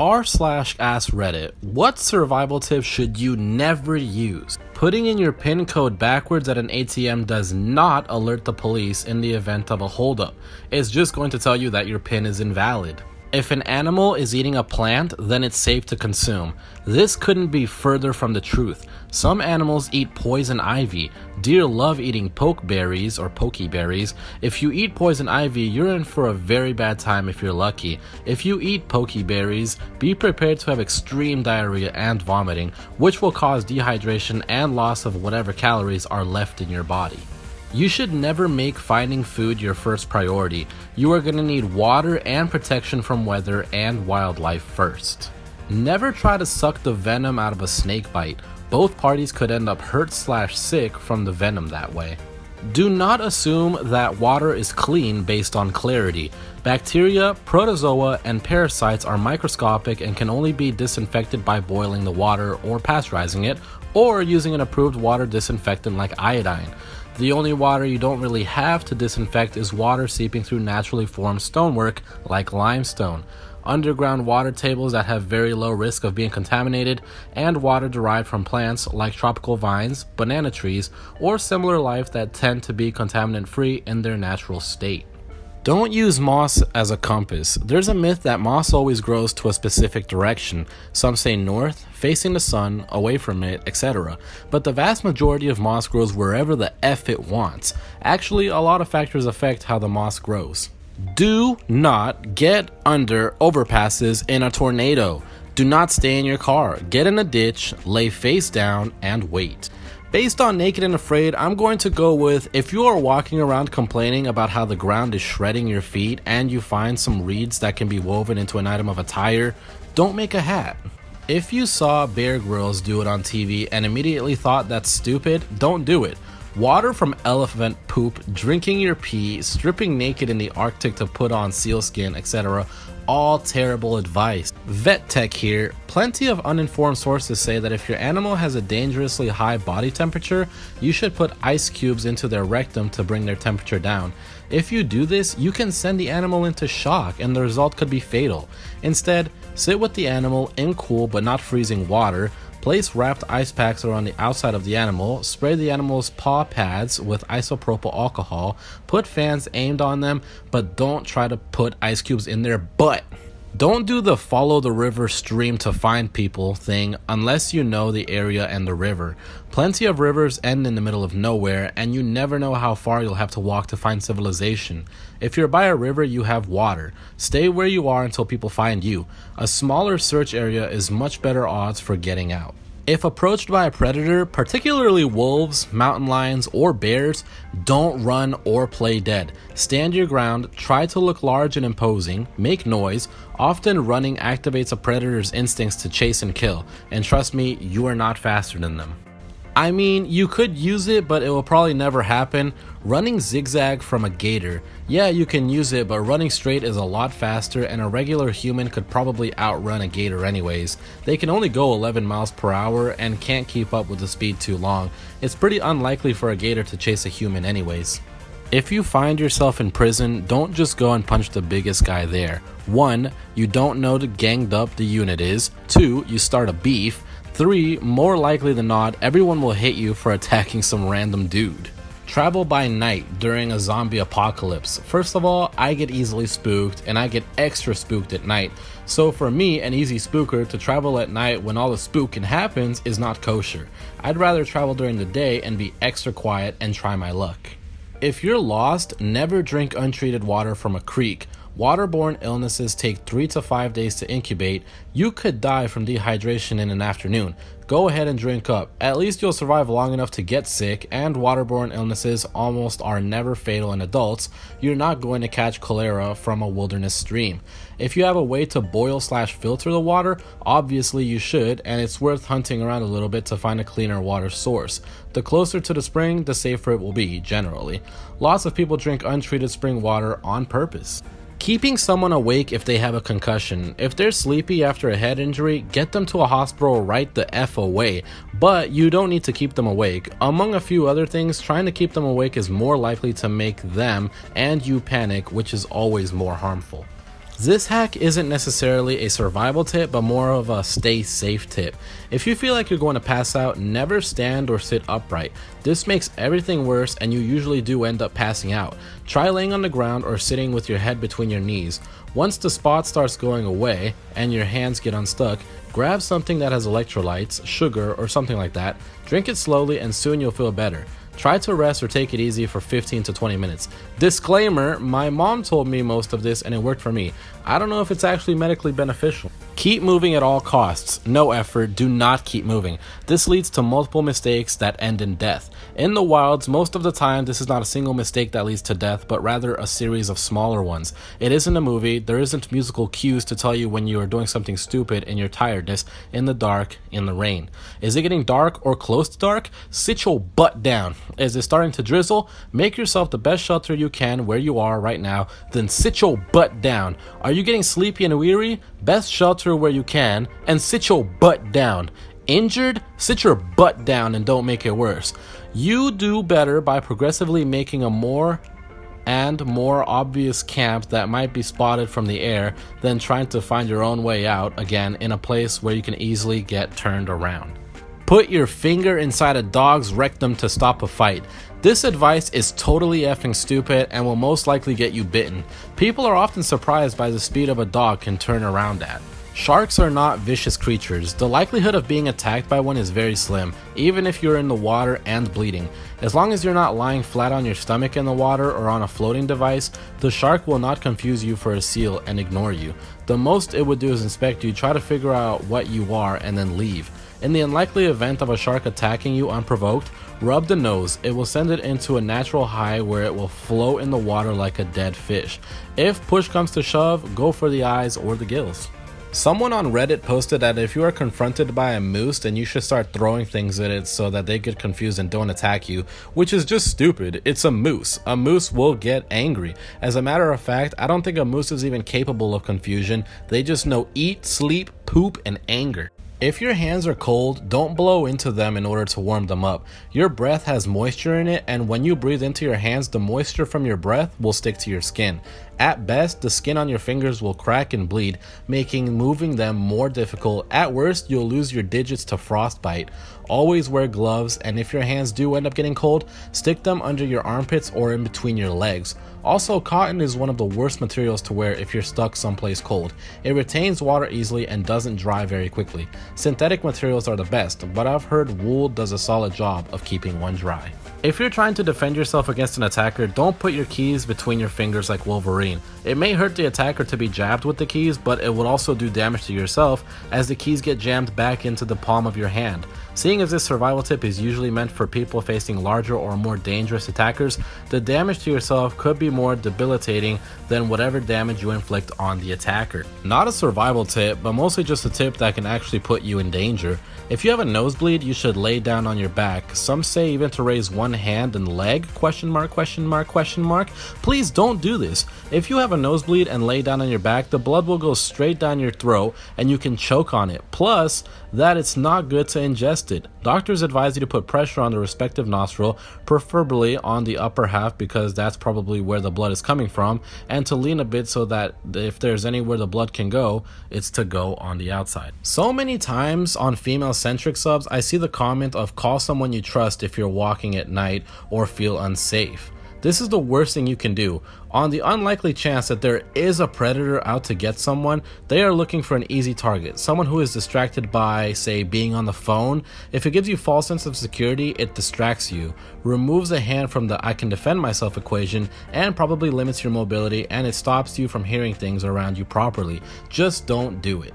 r/AskReddit, what survival tip should you never use? Putting in your PIN code backwards at an ATM does not alert the police in the event of a holdup. It's just going to tell you that your PIN is invalid. If an animal is eating a plant, then it's safe to consume. This couldn't be further from the truth. Some animals eat poison ivy. Deer love eating pokeberries or pokeberries. If you eat poison ivy, you're in for a very bad time if you're lucky. If you eat pokeberries, be prepared to have extreme diarrhea and vomiting, which will cause dehydration and loss of whatever calories are left in your body. You should never make finding food your first priority. You are going to need water and protection from weather and wildlife first. Never try to suck the venom out of a snake bite. Both parties could end up hurt/sick from the venom that way. Do not assume that water is clean based on clarity. Bacteria, protozoa, and parasites are microscopic and can only be disinfected by boiling the water or pasteurizing it, or using an approved water disinfectant like iodine. The only water you don't really have to disinfect is water seeping through naturally formed stonework like limestone, underground water tables that have very low risk of being contaminated, and water derived from plants like tropical vines, banana trees, or similar life that tend to be contaminant-free in their natural state. Don't use moss as a compass. There's a myth that moss always grows to a specific direction. Some say north, facing the sun, away from it, etc. But the vast majority of moss grows wherever the F it wants. Actually, a lot of factors affect how the moss grows. Do not get under overpasses in a tornado. Do not stay in your car. Get in a ditch, lay face down, and wait. Based on Naked and Afraid, I'm going to go with, if you are walking around complaining about how the ground is shredding your feet and you find some reeds that can be woven into an item of attire, don't make a hat. If you saw Bear Grylls do it on TV and immediately thought that's stupid, don't do it. Water from elephant poop, drinking your pee, stripping naked in the Arctic to put on sealskin, etc. All terrible advice. Vet Tech here. Plenty of uninformed sources say that if your animal has a dangerously high body temperature, you should put ice cubes into their rectum to bring their temperature down. If you do this, you can send the animal into shock and the result could be fatal. Instead, sit with the animal in cool but not freezing water. Place wrapped ice packs around the outside of the animal, spray the animal's paw pads with isopropyl alcohol, put fans aimed on them, but don't try to put ice cubes in their butt. Don't do the follow the river stream to find people thing unless you know the area and the river. Plenty of rivers end in the middle of nowhere, and you never know how far you'll have to walk to find civilization. If you're by a river, you have water. Stay where you are until people find you. A smaller search area is much better odds for getting out. If approached by a predator, particularly wolves, mountain lions, or bears, don't run or play dead. Stand your ground, try to look large and imposing, make noise. Often running activates a predator's instincts to chase and kill, and trust me, you are not faster than them. I mean, you could use it, but it will probably never happen. Running zigzag from a gator. Yeah, you can use it, but running straight is a lot faster, and a regular human could probably outrun a gator anyways. They can only go 11 miles per hour and can't keep up with the speed too long. It's pretty unlikely for a gator to chase a human anyways. If you find yourself in prison, don't just go and punch the biggest guy there. 1. You don't know how ganged up the unit is. 2. You start a beef. 3. More likely than not, everyone will hate you for attacking some random dude. Travel by night during a zombie apocalypse. First of all, I get easily spooked, and I get extra spooked at night. So for me, an easy spooker, to travel at night when all the spooking happens is not kosher. I'd rather travel during the day and be extra quiet and try my luck. If you're lost, never drink untreated water from a creek. Waterborne illnesses take 3 to 5 days to incubate. You could die from dehydration in an afternoon. Go ahead and drink up. At least you'll survive long enough to get sick, and waterborne illnesses almost are never fatal in adults. You're not going to catch cholera from a wilderness stream. If you have a way to boil/filter the water, obviously you should, and it's worth hunting around a little bit to find a cleaner water source. The closer to the spring, the safer it will be, generally. Lots of people drink untreated spring water on purpose. Keeping someone awake if they have a concussion. If they're sleepy after a head injury, get them to a hospital right the F away, but you don't need to keep them awake. Among a few other things, trying to keep them awake is more likely to make them and you panic, which is always more harmful. This hack isn't necessarily a survival tip, but more of a stay safe tip. If you feel like you're going to pass out, never stand or sit upright. This makes everything worse and you usually do end up passing out. Try laying on the ground or sitting with your head between your knees. Once the spot starts going away and your hands get unstuck, grab something that has electrolytes, sugar, or something like that. Drink it slowly and soon you'll feel better. Try to rest or take it easy for 15 to 20 minutes. Disclaimer, my mom told me most of this and it worked for me. I don't know if it's actually medically beneficial. Keep moving at all costs. No effort, do not keep moving. This leads to multiple mistakes that end in death. In the wilds, most of the time, this is not a single mistake that leads to death, but rather a series of smaller ones. It isn't a movie, there isn't musical cues to tell you when you are doing something stupid in your tiredness, in the dark, in the rain. Is it getting dark or close to dark? Sit your butt down. Is it starting to drizzle? Make yourself the best shelter you can where you are right now, then sit your butt down. Are you getting sleepy and weary? Best shelter where you can, and sit your butt down. Injured? Sit your butt down and don't make it worse. You do better by progressively making a more and more obvious camp that might be spotted from the air than trying to find your own way out again in a place where you can easily get turned around. Put your finger inside a dog's rectum to stop a fight. This advice is totally effing stupid and will most likely get you bitten. People are often surprised by the speed of a dog can turn around at. Sharks are not vicious creatures. The likelihood of being attacked by one is very slim, even if you're in the water and bleeding. As long as you're not lying flat on your stomach in the water or on a floating device, the shark will not confuse you for a seal and ignore you. The most it would do is inspect you, try to figure out what you are, and then leave. In the unlikely event of a shark attacking you unprovoked, rub the nose. It will send it into a natural high where it will float in the water like a dead fish. If push comes to shove, go for the eyes or the gills. Someone on Reddit posted that if you are confronted by a moose, then you should start throwing things at it so that they get confused and don't attack you, which is just stupid. It's a moose. A moose will get angry. As a matter of fact, I don't think a moose is even capable of confusion. They just know eat, sleep, poop, and anger. If your hands are cold, don't blow into them in order to warm them up. Your breath has moisture in it, and when you breathe into your hands, the moisture from your breath will stick to your skin. At best, the skin on your fingers will crack and bleed, making moving them more difficult. At worst, you'll lose your digits to frostbite. Always wear gloves, and if your hands do end up getting cold, stick them under your armpits or in between your legs. Also, cotton is one of the worst materials to wear if you're stuck someplace cold. It retains water easily and doesn't dry very quickly. Synthetic materials are the best, but I've heard wool does a solid job of keeping one dry. If you're trying to defend yourself against an attacker, don't put your keys between your fingers like Wolverine. It may hurt the attacker to be jabbed with the keys, but it will also do damage to yourself as the keys get jammed back into the palm of your hand. Seeing as this survival tip is usually meant for people facing larger or more dangerous attackers, the damage to yourself could be more debilitating than whatever damage you inflict on the attacker. Not a survival tip, but mostly just a tip that can actually put you in danger. If you have a nosebleed, you should lay down on your back. Some say even to raise one hand and leg, ? Please don't do this. If you have a nosebleed and lay down on your back, the blood will go straight down your throat and you can choke on it. Plus, that it's not good to ingest it. Doctors advise you to put pressure on the respective nostril, preferably on the upper half because that's probably where the blood is coming from, and to lean a bit so that if there's anywhere the blood can go, it's to go on the outside. So many times on female-centric subs, I see the comment of call someone you trust if you're walking at night or feel unsafe. This is the worst thing you can do. On the unlikely chance that there is a predator out to get someone, they are looking for an easy target. Someone who is distracted by, say, being on the phone. If it gives you false sense of security, it distracts you, removes a hand from the I can defend myself equation, and probably limits your mobility, and it stops you from hearing things around you properly. Just don't do it.